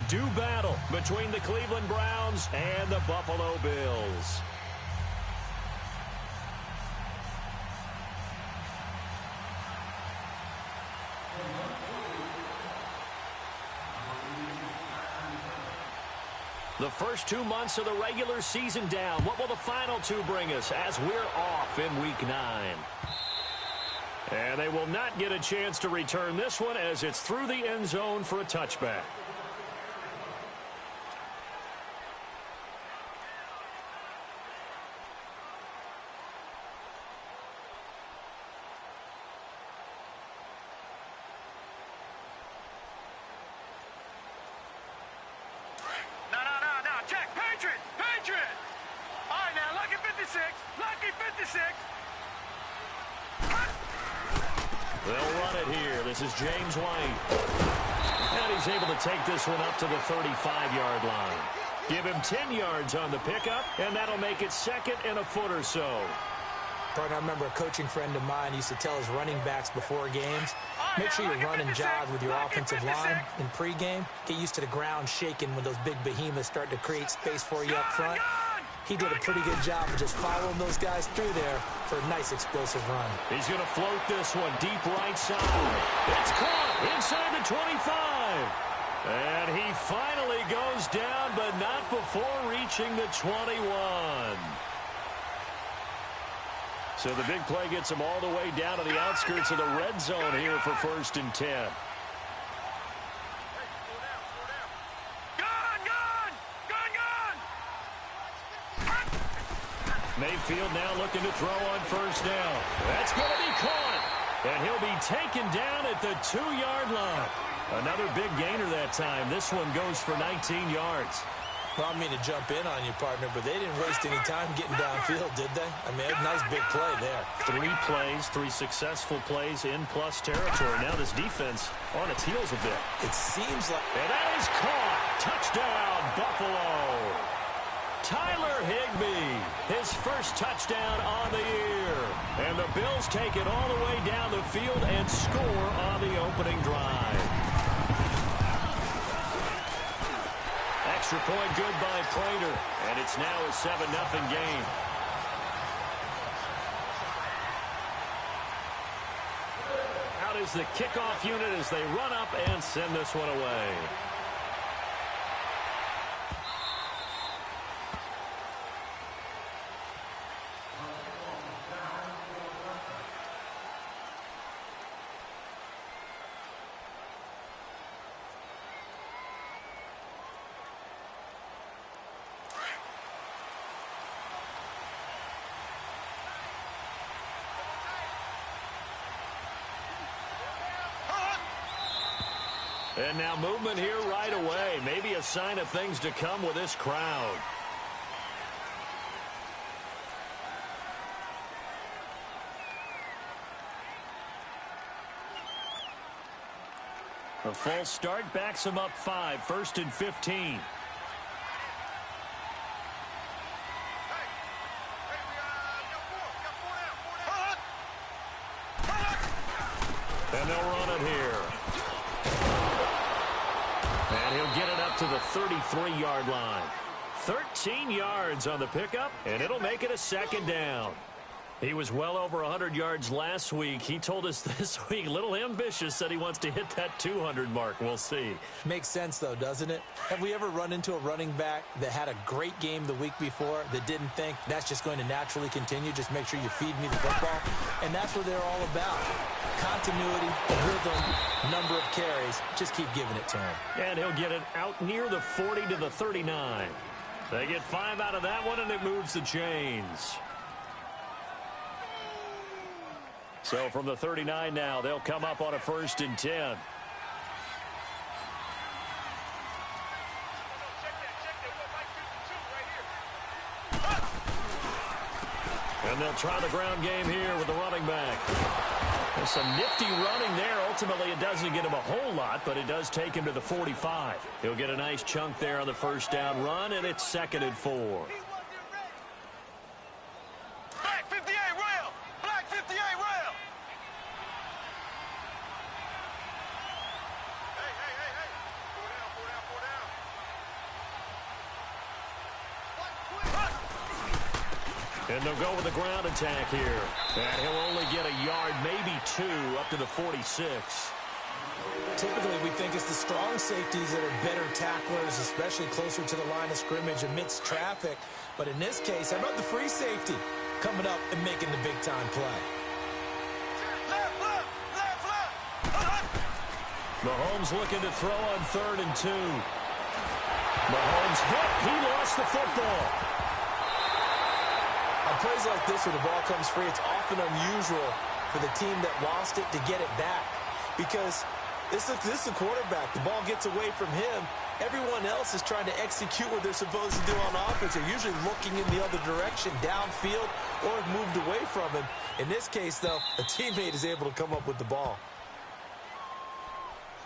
do battle between the Cleveland Browns and the Buffalo Bills. The first 2 months of the regular season down. What will the final two bring us as we're off in Week 9? And they will not get a chance to return this one as it's through the end zone for a touchback. They'll run it here. This is James White. And he's able to take this one up to the 35-yard line. Give him 10 yards on the pickup, and that'll make it second and a foot or so. Partner, I remember a coaching friend of mine used to tell his running backs before games, make sure you run and jog with your offensive line in pregame. Get used to the ground shaking when those big behemoths start to create space for you up front. He did a pretty good job of just following those guys through there for a nice explosive run. He's going to float this one deep right side. It's caught inside the 25. And he finally goes down, but not before reaching the 21. So the big play gets him all the way down to the outskirts of the red zone here for 1st and 10. Mayfield now looking to throw on 1st down. That's going to be caught. And he'll be taken down at the 2-yard line. Another big gainer that time. This one goes for 19 yards. Well, I mean to jump in on you, partner, but they didn't waste any time getting downfield, did they? I mean, a nice big play there. 3 plays, 3 successful plays in plus territory. Now this defense on its heels a bit. It seems like... And that is caught. Touchdown, Buffalo. Tyler Higbee, his first touchdown on the year. And the Bills take it all the way down the field and score on the opening drive. Extra point good by Prater, and it's now a 7-0 game. Out is the kickoff unit as they run up and send this one away. And now movement here right away. Maybe a sign of things to come with this crowd. A false start backs him up 5, 1st and 15. And they'll run it here. And he'll get it up to the 33-yard line. 13 yards on the pickup, and it'll make it a 2nd down. He was well over 100 yards last week. He told us this week, a little ambitious, said he wants to hit that 200 mark. We'll see. Makes sense, though, doesn't it? Have we ever run into a running back that had a great game the week before that didn't think that's just going to naturally continue? Just make sure you feed me the football. And that's what they're all about. Continuity, rhythm, number of carries. Just keep giving it to him. And he'll get it out near the 40 to the 39. They get 5 out of that one, and it moves the chains. So from the 39 now, they'll come up on a 1st and 10. And they'll try the ground game here with the running back. There's some nifty running there. Ultimately, it doesn't get him a whole lot, but it does take him to the 45. He'll get a nice chunk there on the 1st down run, and it's 2nd and 4. And they'll go with the ground attack here. And he'll only get a yard, maybe 2, up to the 46. Typically, we think it's the strong safeties that are better tacklers, especially closer to the line of scrimmage amidst traffic. But in this case, how about the free safety coming up and making the big-time play? Mahomes looking to throw on 3rd and 2. Mahomes hit. He lost the football. On plays like this where the ball comes free, it's often unusual for the team that lost it to get it back. Because this is a quarterback. The ball gets away from him. Everyone else is trying to execute what they're supposed to do on offense. They're usually looking in the other direction, downfield, or have moved away from him. In this case, though, a teammate is able to come up with the ball.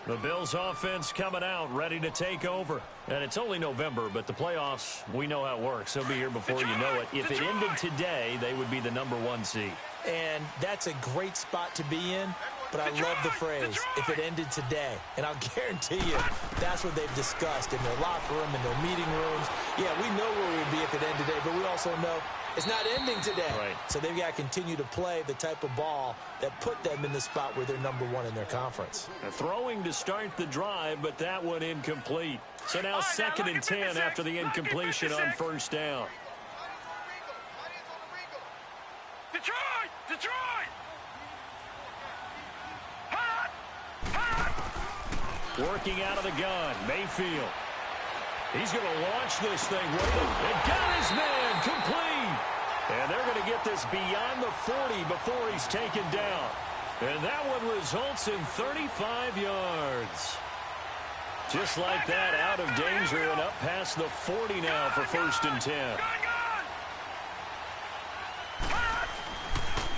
The Bills offense coming out, ready to take over. And it's only November, but the playoffs, we know how it works. They'll be here before you know it. If it ended today, they would be the #1 seed. And that's a great spot to be in, but I love the phrase, if it ended today. And I'll guarantee you, that's what they've discussed in their locker room, in their meeting rooms. Yeah, we know where we'd be if it ended today, but we also know it's not ending today. Right. So they've got to continue to play the type of ball that put them in the spot where they're #1 in their conference. Throwing to start the drive, but that one incomplete. So now 2nd and 10 after the incompletion on 1st down. Working out of the gun, Mayfield. He's going to launch this thing. And got his man complete. And they're going to get this beyond the 40 before he's taken down. And that one results in 35 yards. Just like that, out of danger and up past the 40 now for 1st and 10.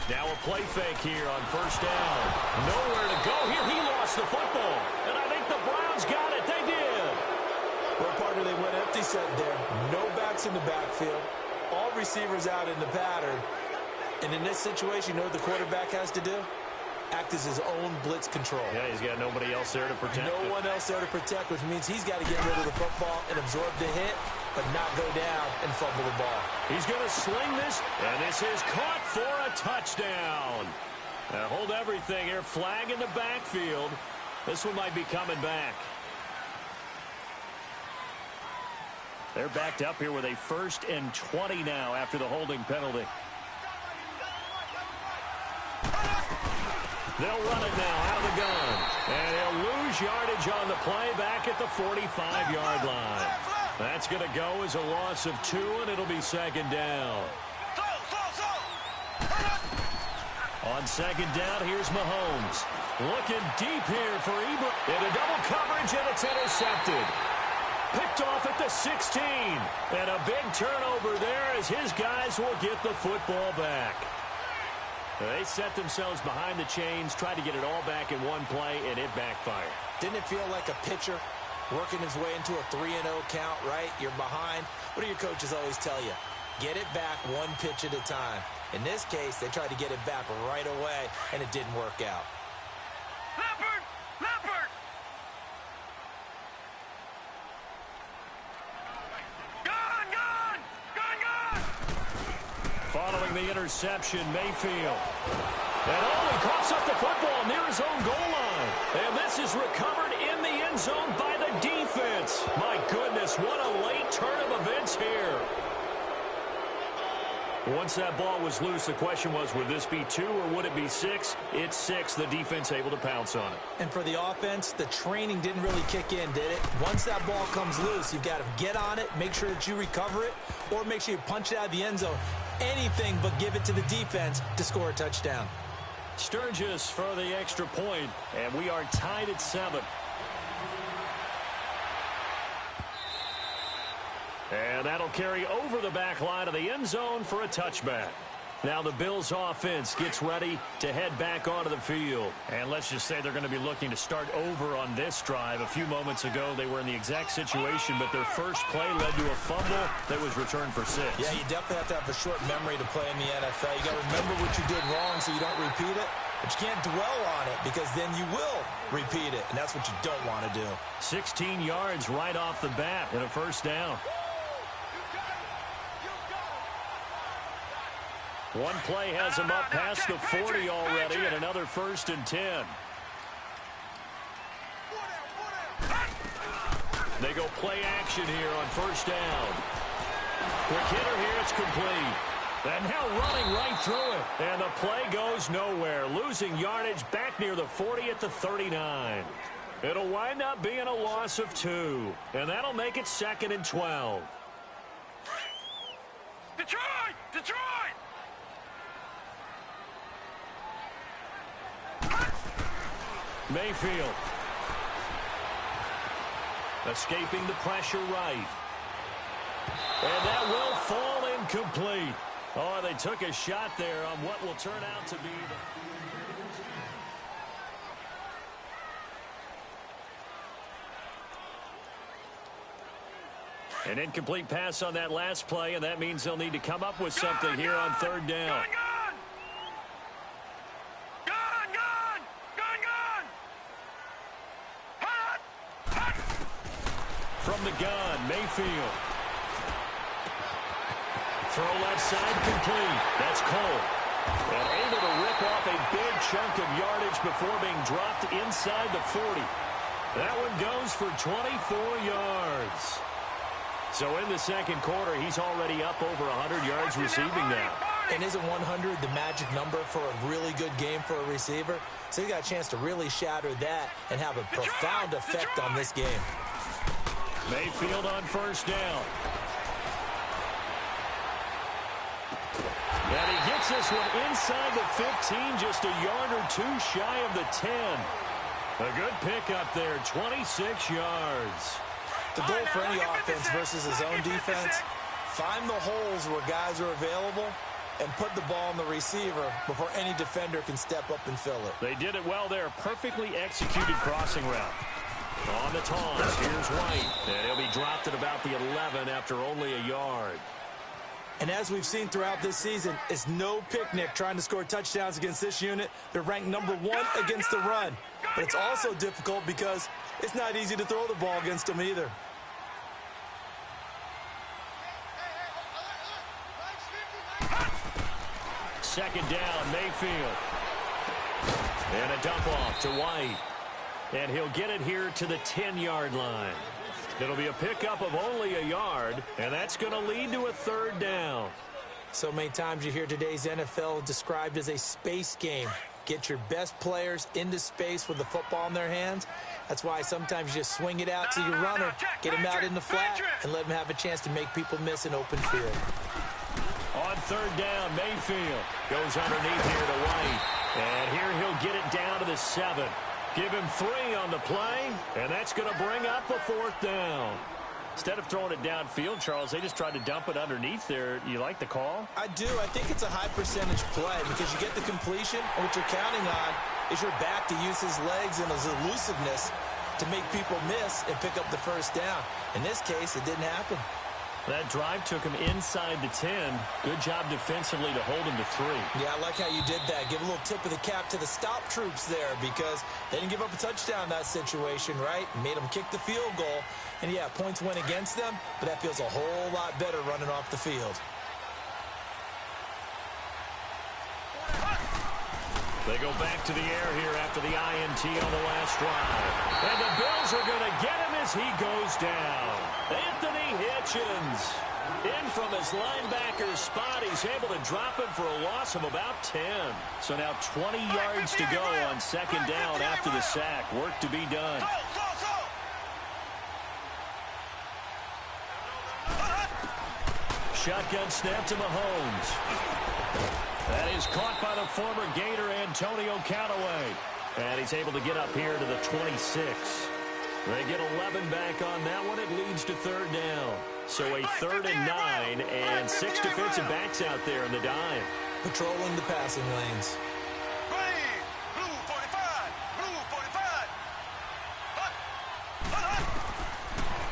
Now a play fake here on 1st down. Nowhere to go here. He lost the football. And I think the Browns got it. They did. Well, partner, they went empty set there. No backs in the backfield. All receivers out in the pattern. And in this situation, you know what the quarterback has to do? Act as his own blitz control. Yeah, he's got nobody else there to protect. No one else there to protect, which means he's got to get rid of the football and absorb the hit, but not go down and fumble the ball. He's going to sling this, and this is caught for a touchdown. Now hold everything here. Flag in the backfield. This one might be coming back. They're backed up here with a 1st and 20 now after the holding penalty. They'll run it now out of the gun. And he'll lose yardage on the play back at the 45-yard line. That's going to go as a loss of 2, and it'll be 2nd down. On 2nd down, here's Mahomes. Looking deep here for Ebert. Into double coverage, and it's intercepted. Picked off at the 16. And a big turnover there as his guys will get the football back. They set themselves behind the chains, tried to get it all back in one play, and it backfired. Didn't it feel like a pitcher working his way into a 3-0 count, right? You're behind. What do your coaches always tell you? Get it back one pitch at a time. In this case, they tried to get it back right away, and it didn't work out. Leopard! Gun! Following the interception, Mayfield. And he coughs up the football near his own goal line. And this is recovered in the end zone by the defense. My goodness, what a late turn of events here. Once that ball was loose, the question was, would this be 2 or would it be 6? It's 6. The defense able to pounce on it. And for the offense, the training didn't really kick in, did it? Once that ball comes loose, you've got to get on it, make sure that you recover it, or make sure you punch it out of the end zone. Anything but give it to the defense to score a touchdown. Sturgis for the extra point, and we are tied at 7. And that'll carry over the back line of the end zone for a touchback. Now the Bills offense gets ready to head back onto the field. And let's just say they're going to be looking to start over on this drive. A few moments ago, they were in the exact situation, but their first play led to a fumble that was returned for 6. Yeah, you definitely have to have a short memory to play in the NFL. You got to remember what you did wrong so you don't repeat it. But you can't dwell on it because then you will repeat it, and that's what you don't want to do. 16 yards right off the bat and a 1st down. One play has him up past the 40 already, and another 1st and 10. They go play action here on 1st down. Quick hitter here, it's complete. And now running right through it. And the play goes nowhere. Losing yardage back near the 40 at the 39. It'll wind up being a loss of 2. And that'll make it 2nd and 12. Detroit! Detroit! Mayfield. Escaping the pressure right. And that will fall incomplete. Oh, they took a shot there on what will turn out to be an incomplete pass on that last play, and that means they'll need to come up with something here on 3rd down. From the gun, Mayfield. Throw left side complete. That's Cole. And able to rip off a big chunk of yardage before being dropped inside the 40. That one goes for 24 yards. So in the 2nd quarter, he's already up over 100 yards receiving now. And isn't 100 the magic number for a really good game for a receiver? So he got a chance to really shatter that and have a profound effect on this game. Mayfield on 1st down. And he gets this one inside the 15, just a yard or 2 shy of the 10. A good pickup there, 26 yards. The goal for any offense versus his own defense, find the holes where guys are available and put the ball on the receiver before any defender can step up and fill it. They did it well there. Perfectly executed crossing route. On the toss, here's White. And he'll be dropped at about the 11 after only a yard. And as we've seen throughout this season, it's no picnic trying to score touchdowns against this unit. They're ranked number 1 against the run. But it's also difficult because it's not easy to throw the ball against them either. Second down, Mayfield. And a dump off to White. And he'll get it here to the 10-yard line. It'll be a pickup of only a yard, and that's going to lead to a 3rd down. So many times you hear today's NFL described as a space game. Get your best players into space with the football in their hands. That's why sometimes you just swing it out to your runner, get him out in the flat, and let him have a chance to make people miss an open field. On 3rd down, Mayfield goes underneath here to White. And here he'll get it down to the 7. Give him 3 on the play, and that's going to bring up a 4th down. Instead of throwing it downfield, Charles, they just tried to dump it underneath there. You like the call? I do. I think it's a high percentage play because you get the completion, and what you're counting on is your back to use his legs and his elusiveness to make people miss and pick up the 1st down. In this case, it didn't happen. That drive took him inside the 10. Good job defensively to hold him to 3. Yeah, I like how you did that. Give a little tip of the cap to the stop troops there because they didn't give up a touchdown in that situation, right? Made them kick the field goal. And, yeah, points went against them, but that feels a whole lot better running off the field. They go back to the air here after the INT on the last drive. And the Bills are going to get him as he goes down. Anthony Hitchens in from his linebacker spot. He's able to drop him for a loss of about 10. So now 20 yards to go on 2nd down after the sack. Work to be done. Shotgun snap to Mahomes. That is caught by the former Gator Antonio Callaway. And he's able to get up here to the 26. They get 11 back on that one. It leads to 3rd down. So a 3rd and 9 and 6 defensive backs out there in the dime. Patrolling the passing lanes. Blue 45. Blue 45.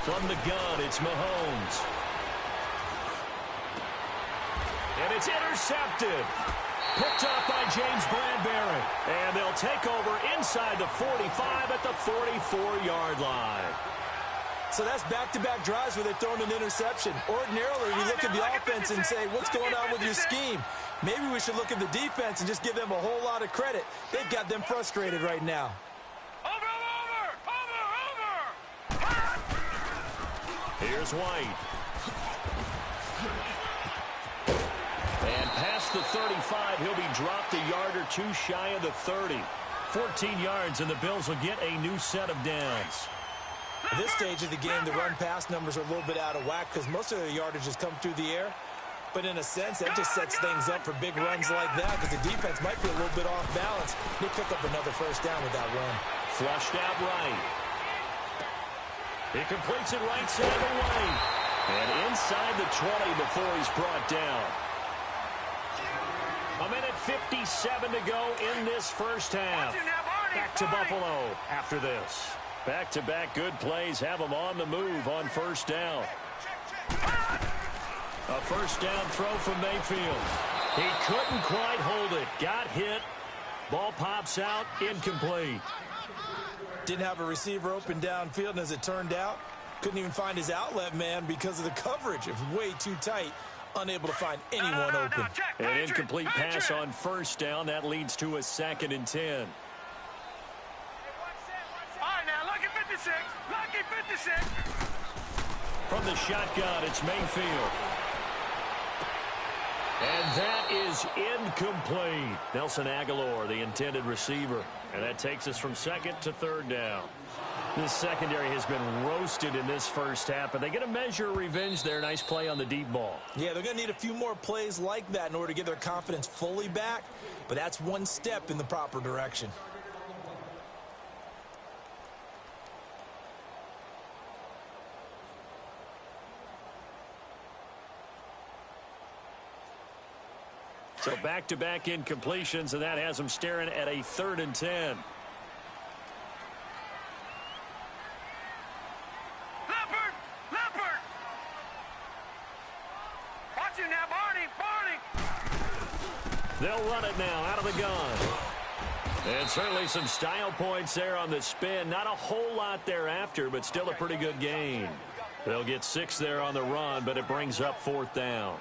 From the gun, it's Mahomes. And it's intercepted. Picked up by James Bradbury. And they'll take over inside the 45 at the 44-yard line. So that's back-to-back drives where they've thrown an interception. Ordinarily, we look at the offense and say, what's going on with your scheme? Maybe we should look at the defense and just give them a whole lot of credit. They've got them frustrated right now. Here's White. And past the 35, he'll be dropped a yard or two shy of the 30. 14 yards, and the Bills will get a new set of downs. At this stage of the game, the run-pass numbers are a little bit out of whack because most of their yardage has come through the air. But in a sense, that just sets things up for big runs like that because the defense might be a little bit off balance. They pick up another first down with that run. Flushed out right. He completes it right side of the lane. And inside the 20 before he's brought down. A minute 57 to go in this first half. Back to Buffalo after this. Back-to-back good plays have them on the move on first down. A first down throw from Mayfield. He couldn't quite hold it. Got hit. Ball pops out. Incomplete. Didn't have a receiver open downfield, and as it turned out, couldn't even find his outlet man because of the coverage. It was way too tight. Unable to find anyone open. An incomplete pass on first down. That leads to a 2nd and 10. All right, now, lucky 56. Lucky 56. From the shotgun, it's Mayfield. And that is incomplete. Nelson Aguilar, the intended receiver. And that takes us from 2nd to 3rd down. This secondary has been roasted in this first half, but they get a measure of revenge there. Nice play on the deep ball. Yeah, they're going to need a few more plays like that in order to get their confidence fully back, but that's one step in the proper direction. So back-to-back incompletions, and that has them staring at a 3rd and 10. They'll run it now out of the gun. And certainly some style points there on the spin. Not a whole lot thereafter, but still a pretty good gain. They'll get 6 there on the run, but it brings up 4th down.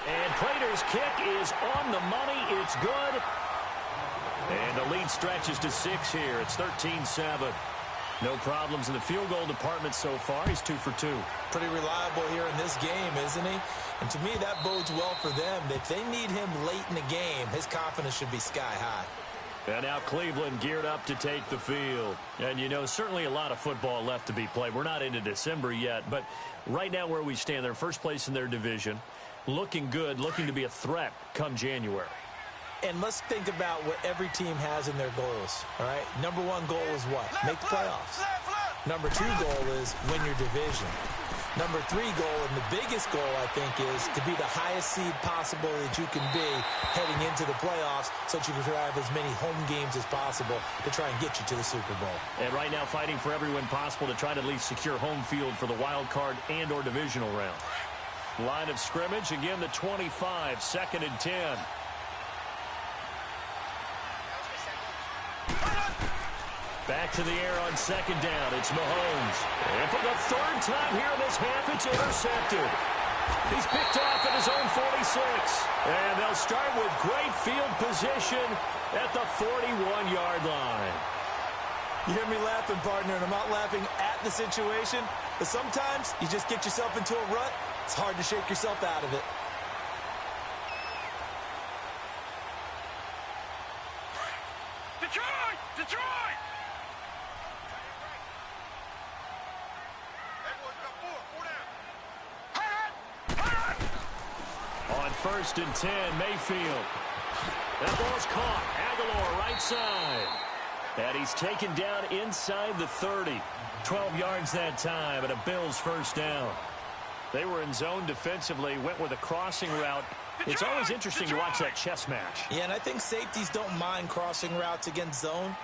And Prater's kick is on the money. It's good. And the lead stretches to 6 here. It's 13-7. No problems in the field goal department so far. He's 2 for 2. Pretty reliable here in this game, isn't he? And to me, that bodes well for them. If they need him late in the game, his confidence should be sky high. And now Cleveland geared up to take the field. And, you know, certainly a lot of football left to be played. We're not into December yet, but right now where we stand, they're first place in their division. Looking good, looking to be a threat come January. And let's think about what every team has in their goals, all right? Number 1 goal is what? Make the playoffs. Number 2 goal is win your division. Number 3 goal, and the biggest goal, I think, is to be the highest seed possible that you can be heading into the playoffs so that you can have as many home games as possible to try and get you to the Super Bowl. And right now fighting for every win possible to try to at least secure home field for the wild card and or divisional round. Line of scrimmage, again, the 25, 2nd and 10. Back to the air on 2nd down. It's Mahomes. And for the 3rd time here in this half, it's intercepted. He's picked off at his own 46. And they'll start with great field position at the 41-yard line. You hear me laughing, partner, and I'm not laughing at the situation, but sometimes you just get yourself into a rut. It's hard to shake yourself out of it. Detroit! Detroit! On 1st and 10, Mayfield. That ball's caught. Aguilar right side. And he's taken down inside the 30. 12 yards that time, and a Bills first down. They were in zone defensively, went with a crossing route. It's always interesting to watch that chess match. Yeah, and I think safeties don't mind crossing routes against zone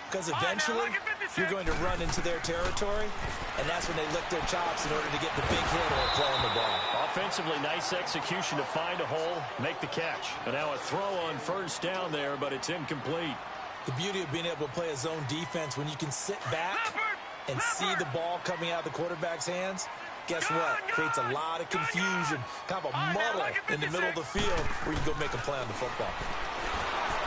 because eventually you're going to run into their territory, and that's when they lick their chops in order to get the big hit or play on the ball. Defensively, nice execution to find a hole, make the catch. And now a throw on first down there, but it's incomplete. The beauty of being able to play a zone defense when you can sit back and see the ball coming out of the quarterback's hands, guess what? Creates a lot of confusion, kind of a muddle in the middle of the field where you go make a play on the football.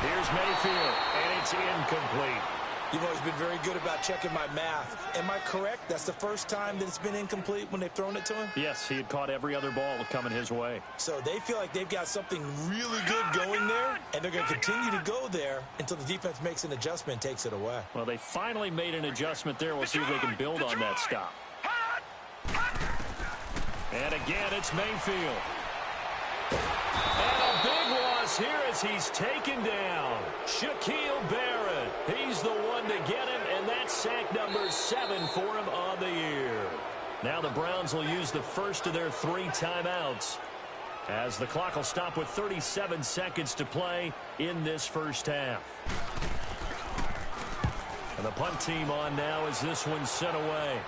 Here's Mayfield, and it's incomplete. You've always been very good about checking my math. Am I correct? That's the first time that it's been incomplete when they've thrown it to him? Yes, he had caught every other ball coming his way. So they feel like they've got something really good going there, and they're going to continue to go there until the defense makes an adjustment and takes it away. Well, they finally made an adjustment there. We'll see if they can build on that stop. And again, it's Mayfield. And a big loss here as he's taken down. Shaquille Barrett. He's the one to get him, and that's sack number 7 for him on the year. Now the Browns will use the first of their 3 timeouts as the clock will stop with 37 seconds to play in this first half. And the punt team on now as this one's sent away.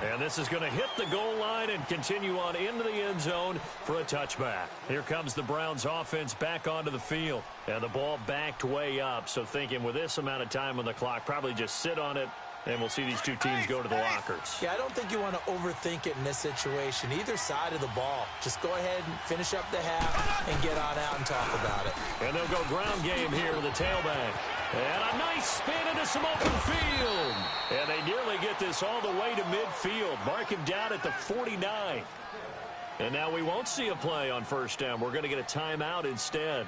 And this is going to hit the goal line and continue on into the end zone for a touchback. Here comes the Browns offense back onto the field. And the ball backed way up. So thinking with this amount of time on the clock, probably just sit on it. And we'll see these two teams go to the lockers. Yeah, I don't think you want to overthink it in this situation. Either side of the ball. Just go ahead and finish up the half and get on out and talk about it. And they'll go ground game here with the tailback. And a nice spin into some open field. And they nearly get this all the way to midfield. Mark him down at the 49. And now we won't see a play on first down. We're going to get a timeout instead,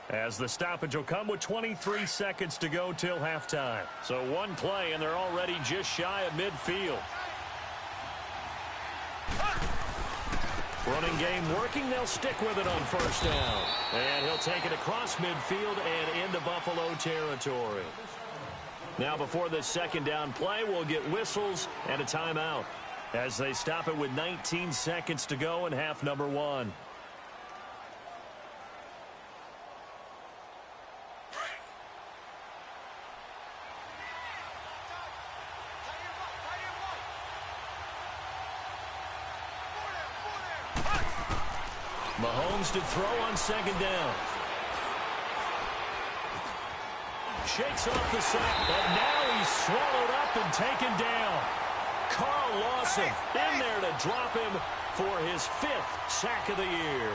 as the stoppage will come with 23 seconds to go till halftime. So one play, and they're already just shy of midfield. Running game working. They'll stick with it on first down. And he'll take it across midfield and into Buffalo territory. Now before this second down play, we'll get whistles and a timeout as they stop it with 19 seconds to go in half number 1. Mahomes to throw on second down. Shakes off the sack, and now he's swallowed up and taken down. Carl Lawson in there to drop him for his 5th sack of the year.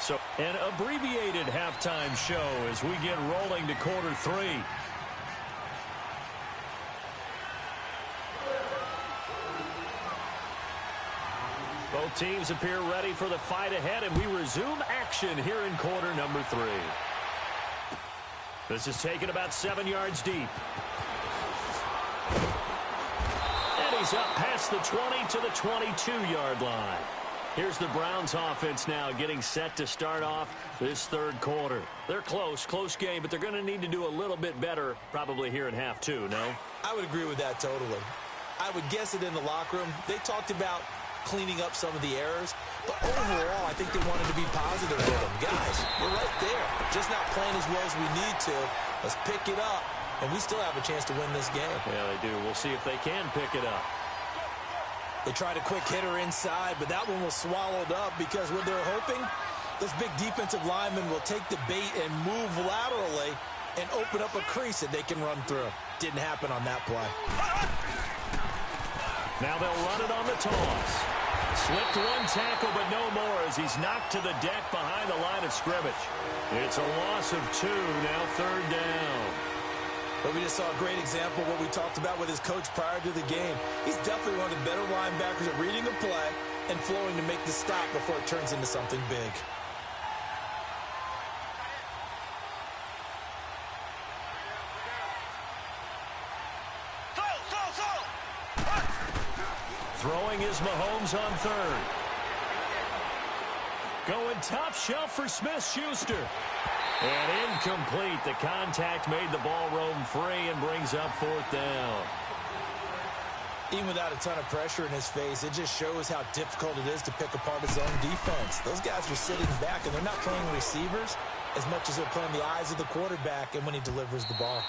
So an abbreviated halftime show as we get rolling to quarter 3. Both teams appear ready for the fight ahead, and we resume action here in quarter number 3. This is taken about 7 yards deep. And he's up past the 20 to the 22-yard line. Here's the Browns offense now getting set to start off this third quarter. They're close game, but they're going to need to do a little bit better probably here in half 2, no? I would agree with that totally. I would guess it in the locker room. They talked about cleaning up some of the errors, but overall, I think they wanted to be positive with them. Guys, we're right there. Just not playing as well as we need to. Let's pick it up, and we still have a chance to win this game. Yeah, they do. We'll see if they can pick it up. They tried a quick hitter inside, but that one was swallowed up because what they're hoping, those big defensive linemen will take the bait and move laterally and open up a crease that they can run through. Didn't happen on that play. Now they'll run it on the toss. Slipped one tackle, but no more as he's knocked to the deck behind the line of scrimmage. It's a loss of 2, now third down. But we just saw a great example of what we talked about with his coach prior to the game. He's definitely one of the better linebackers at reading a play and flowing to make the stop before it turns into something big. Throwing is Mahomes on third. Going top shelf for Smith-Schuster. And incomplete. The contact made the ball roam free and brings up fourth down. Even without a ton of pressure in his face, it just shows how difficult it is to pick apart his own defense. Those guys are sitting back, and they're not playing receivers as much as they're playing the eyes of the quarterback and when he delivers the ball.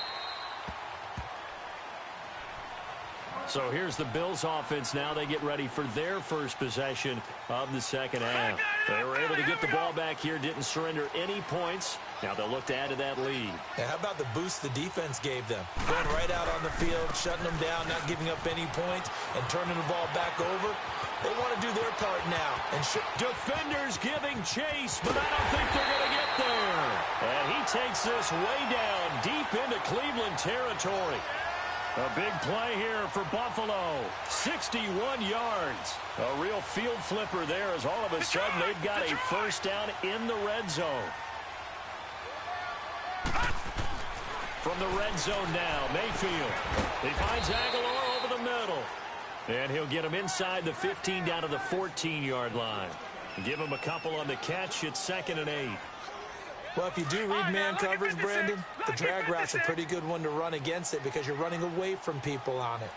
So here's the Bills offense now. They get ready for their first possession of the second half. They were able to get the ball back here, didn't surrender any points. Now they'll look to add to that lead. Yeah, how about the boost the defense gave them? Going right out on the field, shutting them down, not giving up any points, and turning the ball back over. They want to do their part now. And defenders giving chase, but I don't think they're going to get there. And he takes this way down, deep into Cleveland territory. A big play here for Buffalo. 61 yards. A real field flipper there as all of a sudden they've got a first down in the red zone. From the red zone now, Mayfield. He finds Aguilar over the middle. And he'll get him inside the 15 down to the 14-yard line. Give him a couple on the catch. It's 2nd and 8. Well, if you do read man coverage, Brandon, the drag route's a pretty good one to run against it because you're running away from people on it.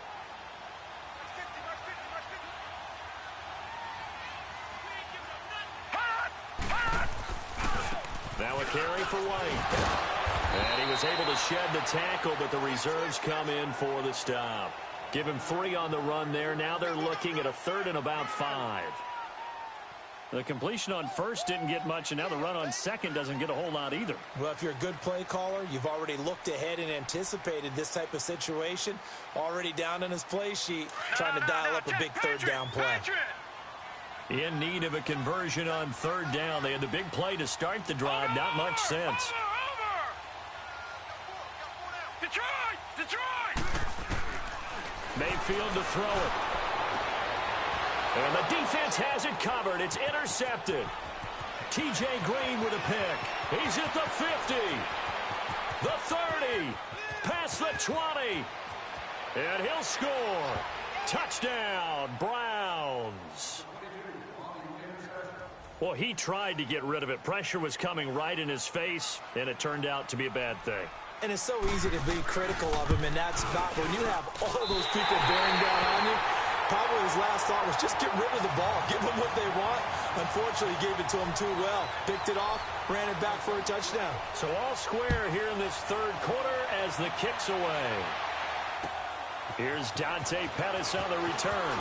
Now a carry for White. And he was able to shed the tackle, but the reserves come in for the stop. Give him 3 on the run there. Now they're looking at a 3rd and about 5. The completion on first didn't get much, and now the run on second doesn't get a whole lot either. Well, if you're a good play caller, you've already looked ahead and anticipated this type of situation. Already down on his play sheet, trying to dial up a big third down play. In need of a conversion on 3rd down. They had the big play to start the drive. Not much sense. Mayfield to throw it. And the defense has it covered. It's intercepted. T.J. Green with a pick. He's at the 50. The 30. Past the 20. And he'll score. Touchdown, Browns. Well, he tried to get rid of it. Pressure was coming right in his face, and it turned out to be a bad thing. And it's so easy to be critical of him in that spot. When you have all those people bearing down on you, probably his last thought was just get rid of the ball. Give them what they want. Unfortunately, he gave it to them too well. Picked it off, ran it back for a touchdown. So all square here in this 3rd quarter as the kick's away. Here's Dante Pettis on the return.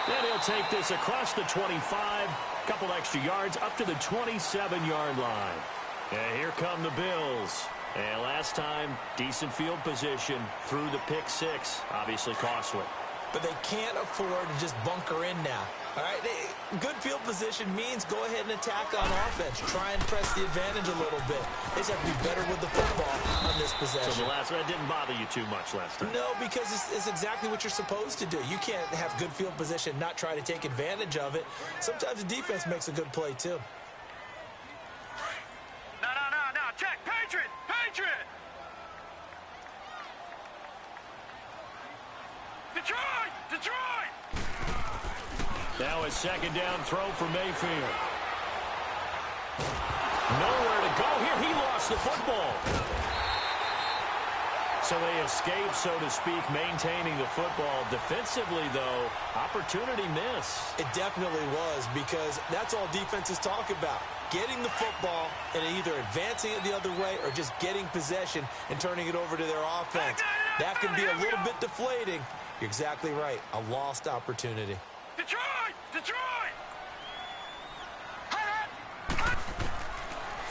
Then he'll take this across the 25. Couple extra yards up to the 27-yard line. And here come the Bills. And last time, decent field position through the pick 6. Obviously costly. But they can't afford to just bunker in now. All right, good field position means go ahead and attack on offense. Try and press the advantage a little bit. They just have to be better with the football on this possession. So the last one didn't bother you too much last time? No, because it's exactly what you're supposed to do. You can't have good field position, not try to take advantage of it. Sometimes the defense makes a good play, too. No. Check. Patriot. Detroit. Now a 2nd down throw for Mayfield. Nowhere to go here. He lost the football. So they escape, so to speak, maintaining the football. Defensively, though, opportunity miss. It definitely was, because that's all defenses talk about. Getting the football and either advancing it the other way or just getting possession and turning it over to their offense. That can be a little bit deflating. You're exactly right. A lost opportunity. Detroit!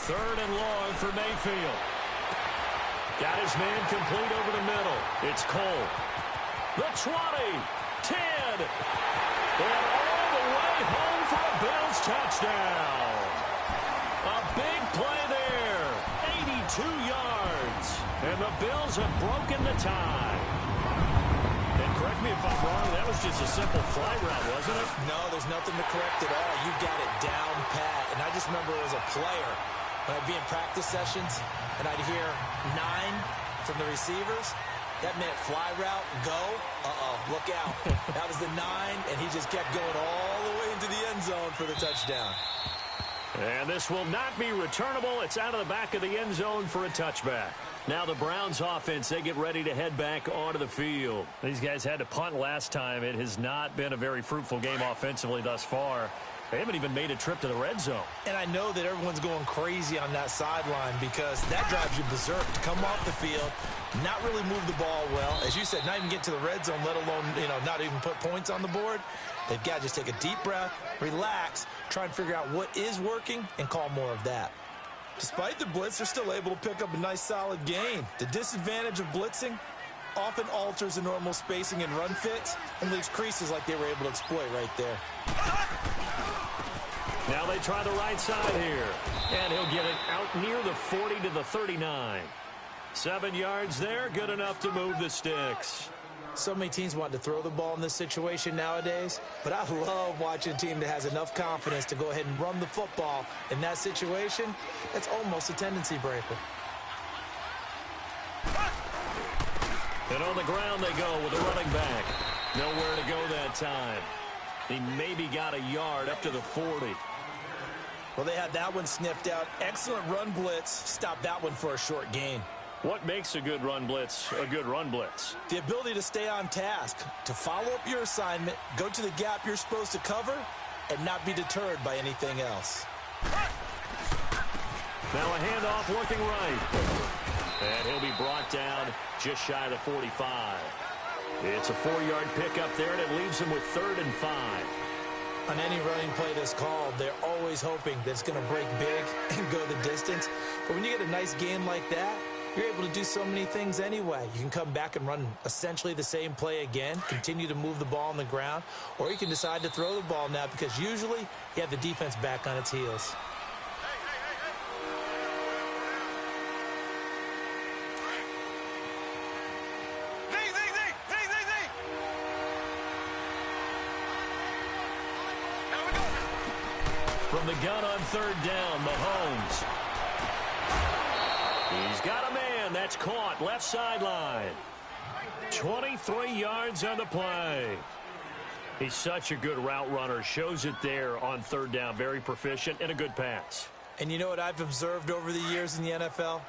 3rd and long for Mayfield. Got his man complete over the middle. It's Cole. The 20, 10, and all the way home for a Bills touchdown. A big play there. 82 yards. And the Bills have broken the tie. And correct me if I'm wrong, that was just a simple fly route, wasn't it? No, there's nothing to correct at all. You got it down pat. And I just remember as a player, when I'd be in practice sessions and I'd hear 9 from the receivers, that meant fly route, go, look out. That was the 9, and he just kept going all the way into the end zone for the touchdown. And this will not be returnable. It's out of the back of the end zone for a touchback. Now the Browns offense, they get ready to head back onto the field. These guys had to punt last time. It has not been a very fruitful game offensively thus far. They haven't even made a trip to the red zone. And I know that everyone's going crazy on that sideline because that drives you berserk to come off the field, not really move the ball well. As you said, not even get to the red zone, let alone, not even put points on the board. They've got to just take a deep breath, relax, try and figure out what is working, and call more of that. Despite the blitz, they're still able to pick up a nice, solid gain. The disadvantage of blitzing often alters the normal spacing and run fits and leaves creases like they were able to exploit right there. Now they try the right side here. And he'll get it out near the 40 to the 39. 7 yards there, good enough to move the sticks. So many teams want to throw the ball in this situation nowadays, but I love watching a team that has enough confidence to go ahead and run the football in that situation. That's almost a tendency breaker. And on the ground they go with a running back. Nowhere to go that time. He maybe got a yard up to the 40. Well, they had that one sniffed out. Excellent run blitz. Stopped that one for a short gain. What makes a good run blitz a good run blitz? The ability to stay on task, to follow up your assignment, go to the gap you're supposed to cover, and not be deterred by anything else. Now a handoff looking right. And he'll be brought down just shy of the 45. It's a 4-yard pickup there, and it leaves him with 3rd and 5. On any running play that's called, they're always hoping that it's going to break big and go the distance. But when you get a nice gain like that, you're able to do so many things anyway. You can come back and run essentially the same play again, continue to move the ball on the ground, or you can decide to throw the ball now because usually you have the defense back on its heels. From the gun on 3rd down, Mahomes. He's got a man. That's caught. Left sideline. 23 yards on the play. He's such a good route runner. Shows it there on 3rd down. Very proficient and a good pass. And you know what I've observed over the years in the NFL?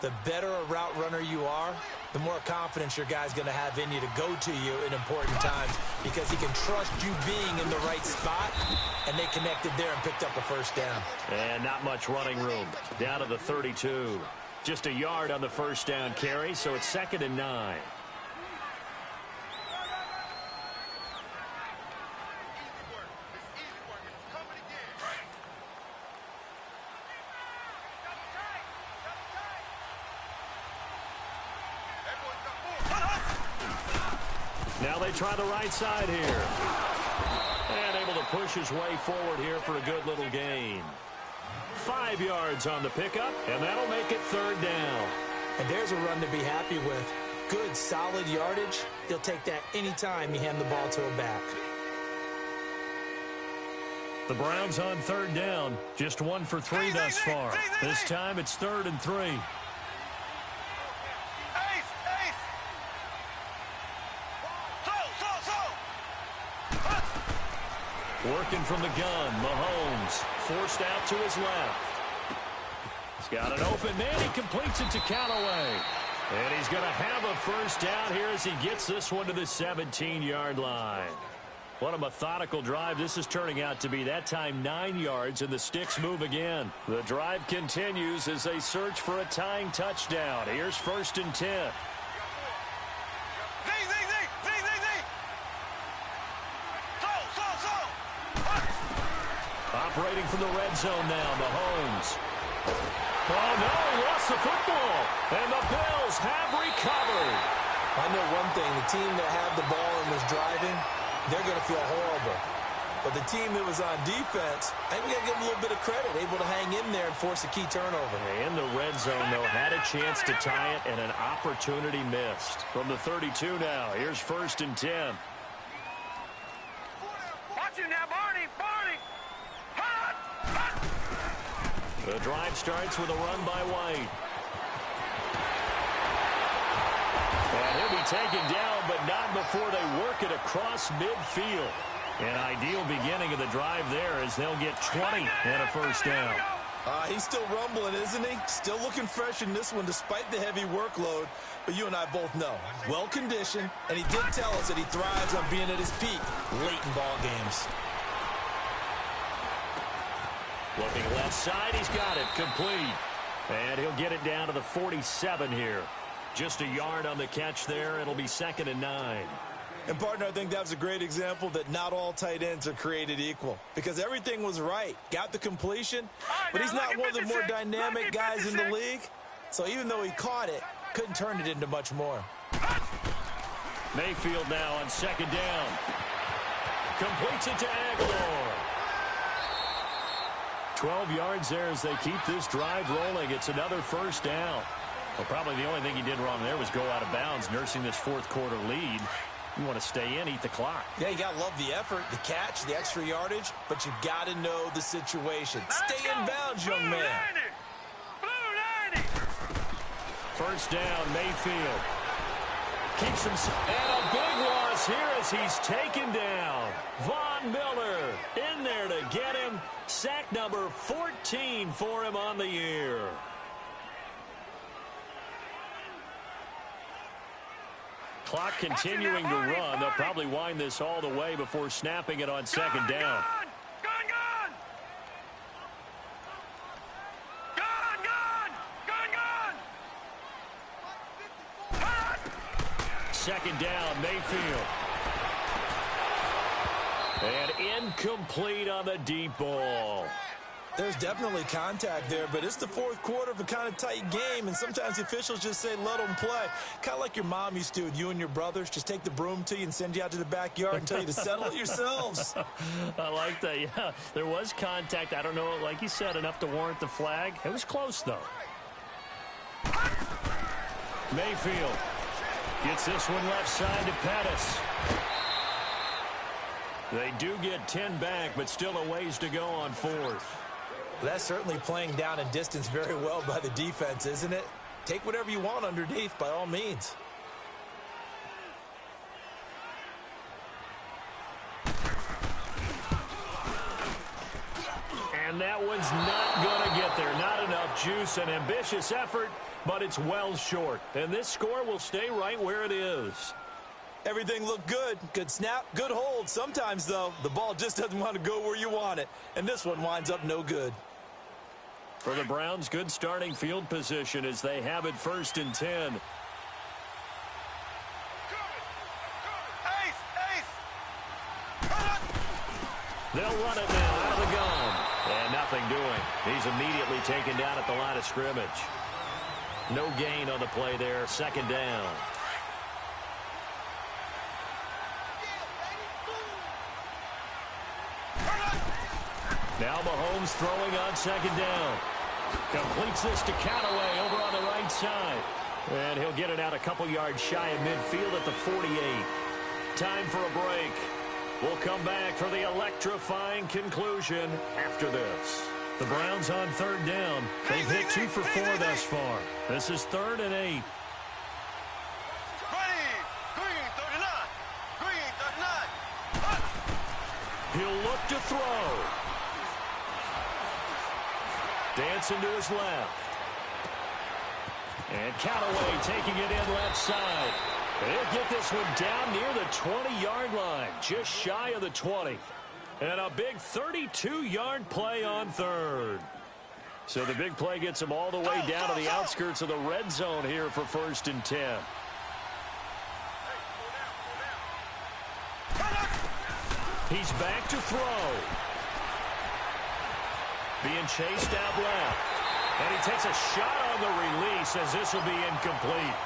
The better a route runner you are, the more confidence your guy's going to have in you to go to you in important times because he can trust you being in the right spot, and they connected there and picked up a 1st down. And not much running room. Down to the 32. Just a yard on the 1st down carry, so it's 2nd and 9. Now they try the right side here. And able to push his way forward here for a good little gain. 5 yards on the pickup, and that'll make it 3rd down. And there's a run to be happy with. Good, solid yardage. He'll take that anytime you hand the ball to a back. The Browns on 3rd down. Just 1 for 3 thus far. This time it's 3rd and 3. Working from the gun, Mahomes forced out to his left. He's got an open man. He completes it to Callaway. And he's going to have a 1st down here as he gets this one to the 17-yard line. What a methodical drive this is turning out to be. That time 9 yards, and the sticks move again. The drive continues as they search for a tying touchdown. Here's 1st and 10. Operating from the red zone now, Mahomes. Oh, no, he lost the football. And the Bills have recovered. I know one thing. The team that had the ball and was driving, they're going to feel horrible. But the team that was on defense, I think we got to give them a little bit of credit. Able to hang in there and force a key turnover. In the red zone, though, had a chance to tie it, and an opportunity missed. From the 32 now, here's 1st and 10. Watch him now, Barney. The drive starts with a run by White. And he'll be taken down, but not before they work it across midfield. An ideal beginning of the drive there as they'll get 20 and a 1st down. He's still rumbling, isn't he? Still looking fresh in this one despite the heavy workload. But you and I both know, well-conditioned, and he did tell us that he thrives on being at his peak late in ball games. Looking left side, he's got it, complete. And he'll get it down to the 47 here. Just a yard on the catch there. It'll be 2nd and 9. And, partner, I think that was a great example that not all tight ends are created equal. Because everything was right. Got the completion, but he's not one of the more dynamic guys in the league. So even though he caught it, couldn't turn it into much more. Mayfield now on 2nd down. Completes it to Aguilar. 12 yards there as they keep this drive rolling. It's another 1st down. Well, probably the only thing he did wrong there was go out of bounds, nursing this 4th quarter lead. You want to stay in, eat the clock. Yeah, you got to love the effort, the catch, the extra yardage, but you got to know the situation. Stay in bounds, young man. Blue 90. 1st down, Mayfield. Keeps him, and a big loss here as he's taken down. Von Miller in there to get him. Sack number 14 for him on the year. Clock continuing to run. They'll probably wind this all the way before snapping it on 2nd down. Second down, Mayfield. And incomplete on the deep ball. There's definitely contact there, but it's the 4th quarter of a kind of tight game, and sometimes the officials just say, let them play. Kind of like your mom used to with you and your brothers. Just take the broom to you and send you out to the backyard and tell you to settle it yourselves. I like that, yeah. There was contact. I don't know, like you said, enough to warrant the flag. It was close, though. Mayfield gets this one left side to Pettis. They do get 10 back, but still a ways to go on 4th. That's certainly playing down and distance very well by the defense, isn't it? Take whatever you want underneath, by all means. And that one's not going to get there. Not enough juice, an ambitious effort, but it's well short. And this score will stay right where it is. Everything looked good. Good snap, good hold. Sometimes, though, the ball just doesn't want to go where you want it. And this one winds up no good. For the Browns, good starting field position as they have it 1st and 10. They'll run it now out of the gun. And nothing doing. He's immediately taken down at the line of scrimmage. No gain on the play there. 2nd down. Now Mahomes throwing on 2nd down. Completes this to Callaway over on the right side. And he'll get it out a couple yards shy of midfield at the 48. Time for a break. We'll come back for the electrifying conclusion after this. The Browns on 3rd down. They've hit 2 for 4 thus far. This is 3rd and 8. He'll look to throw. Dancing to his left. And Callaway taking it in left side. And he'll get this one down near the 20-yard line, just shy of the 20. And a big 32-yard play on 3rd. So the big play gets him all the way down to the outskirts of the red zone here for 1st and 10. He's back to throw. Being chased out left. And he takes a shot on the release as this will be incomplete.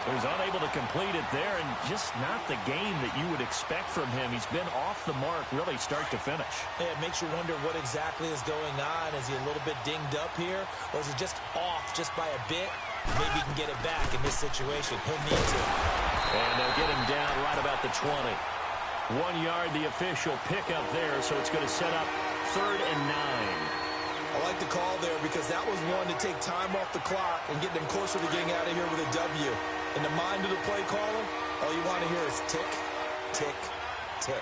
He was unable to complete it there, and just not the game that you would expect from him. He's been off the mark really start to finish. Yeah, it makes you wonder what exactly is going on. Is he a little bit dinged up here, or is he just off just by a bit? Maybe he can get it back in this situation. He'll need to. And they'll get him down right about the 20. 1 yard, the official pickup there, so it's going to set up 3rd and 9. I like the call there because that was one to take time off the clock and get them closer to getting out of here with a W. In the mind of the play caller, all you want to hear is tick, tick, tick.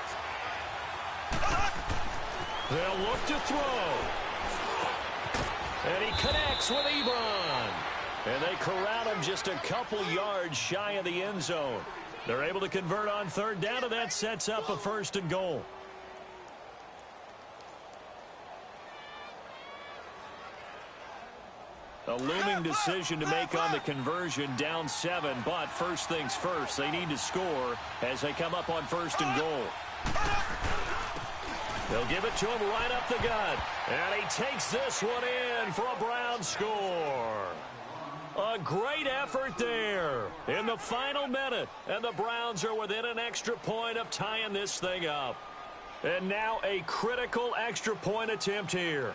They'll look to throw. And he connects with Ebron. And they corral him just a couple yards shy of the end zone. They're able to convert on third down, and that sets up a 1st and goal. A looming decision to make on the conversion, down 7, but first things first, they need to score as they come up on 1st and goal. They'll give it to him right up the gut, and he takes this one in for a Brown score. A great effort there in the final minute, and the Browns are within an extra point of tying this thing up. And now a critical extra point attempt here.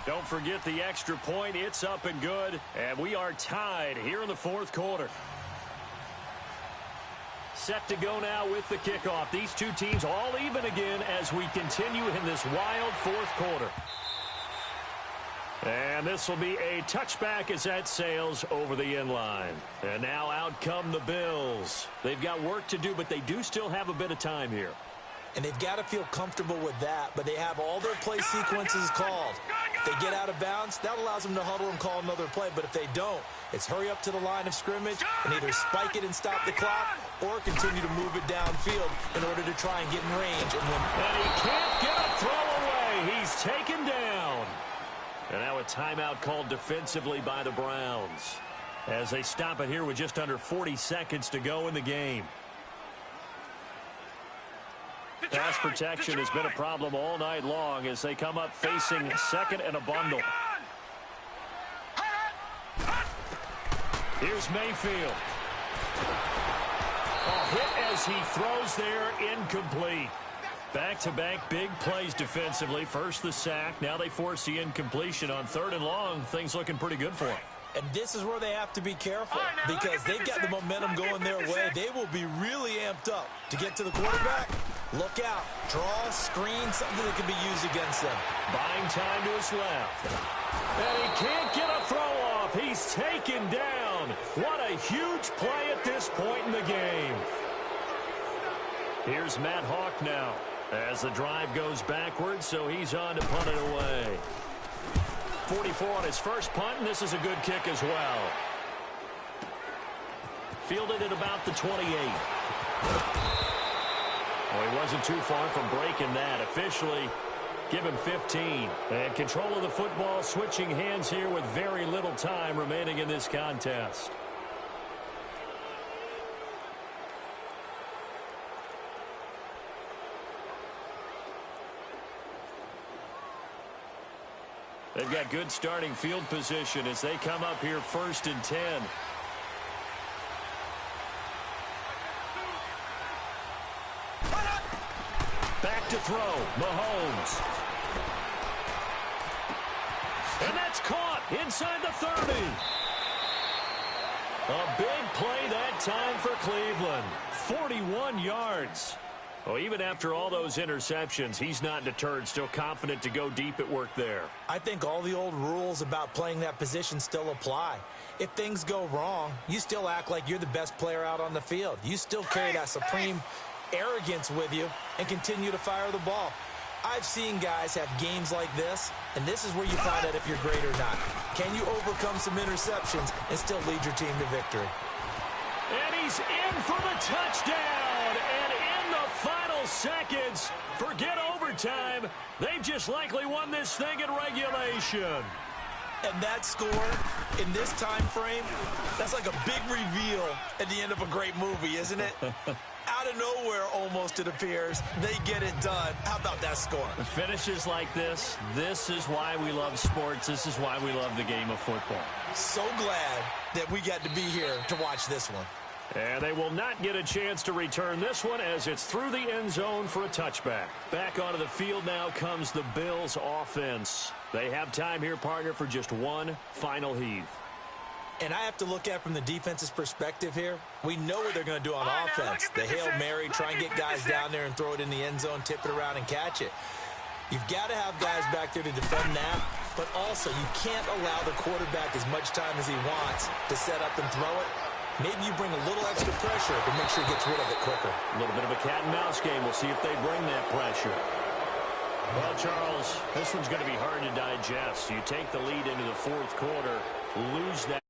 Don't forget the extra point. It's up and good. And we are tied here in the 4th quarter. Set to go now with the kickoff. These two teams all even again as we continue in this wild 4th quarter. And this will be a touchback as that sails over the end line. And now out come the Bills. They've got work to do, but they do still have a bit of time here. And they've got to feel comfortable with that, but they have all their play sequences called. If they get out of bounds, that allows them to huddle and call another play. But if they don't, it's hurry up to the line of scrimmage and either spike it and stop the clock or continue to move it downfield in order to try and get in range. And he can't get a throw away. He's taken down. And now a timeout called defensively by the Browns as they stop it here with just under 40 seconds to go in the game. Pass protection has been a problem all night long as they come up facing 2nd and a bundle. Here's Mayfield. A hit as he throws there, incomplete. Back-to-back big plays defensively. First the sack, now they force the incompletion on 3rd and long. Things looking pretty good for them. And this is where they have to be careful because they've got the momentum going their way. They will be really amped up to get to the quarterback. Look out. Draw, screen, something that can be used against them. Buying time to his left. And he can't get a throw off. He's taken down. What a huge play at this point in the game. Here's Matt Hawk now as the drive goes backwards, so he's on to punt it away. 44 on his first punt, and this is a good kick as well. Fielded at about the 28. Well, he wasn't too far from breaking that. Officially, give him 15. And control of the football, switching hands here with very little time remaining in this contest. They've got good starting field position as they come up here 1st and 10. Back to throw, Mahomes. And that's caught inside the 30. A big play that time for Cleveland. 41 yards. Well, even after all those interceptions, he's not deterred, still confident to go deep at work there. I think all the old rules about playing that position still apply. If things go wrong, you still act like you're the best player out on the field. You still carry that supreme arrogance with you and continue to fire the ball. I've seen guys have games like this, and this is where you find out if you're great or not. Can you overcome some interceptions and still lead your team to victory? And he's in for the touchdown, and in the final seconds, forget overtime, they've just likely won this thing in regulation. And that score in this time frame, that's like a big reveal at the end of a great movie, isn't it? Out of nowhere, almost, it appears, they get it done. How about that score? Finishes like this is why we love sports. This is why we love the game of football. So glad that we got to be here to watch this one. And they will not get a chance to return this one as it's through the end zone for a touchback. Back onto the field now comes the Bills offense. They have time here, partner, for just one final heave. And I have to look at it from the defense's perspective here. We know what they're going to do on offense. The Hail Mary, try and get guys down there and throw it in the end zone, tip it around and catch it. You've got to have guys back there to defend that, but also you can't allow the quarterback as much time as he wants to set up and throw it. Maybe you bring a little extra pressure to make sure he gets rid of it quicker. A little bit of a cat and mouse game. We'll see if they bring that pressure. Well, Charles, this one's going to be hard to digest. You take the lead into the fourth quarter, lose that.